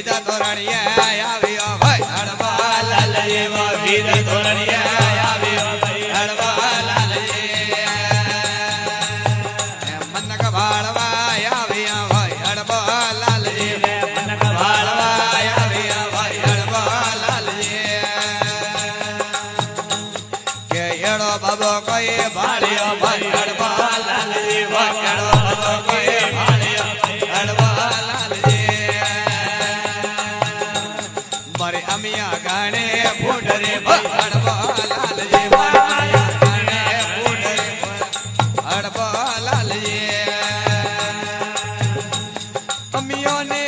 વિધ ધોરણિયા આવ્યો ભાઈ હળવા લાલજી વિધ ધોરણિયા આવ્યો ભાઈ હળવા લાલજી મનક ભાળવા આવ્યા ભાઈ હળવા લાલજી મનક ભાળવા આવ્યા ભાઈ હળવા લાલજી કે એડો બાબો કોઈ ભાળ્યો ભાઈ હળવા લાલજી ભાઈ એડો બાબો કોઈ ભાળ્યો હળવા લાલજી મારે અમિયા ગાણે ફૂટરે ભાઈ હળવા લાલજી મારે અમિયા ગાણે ફૂટરે હળવા લાલજી અમિયોને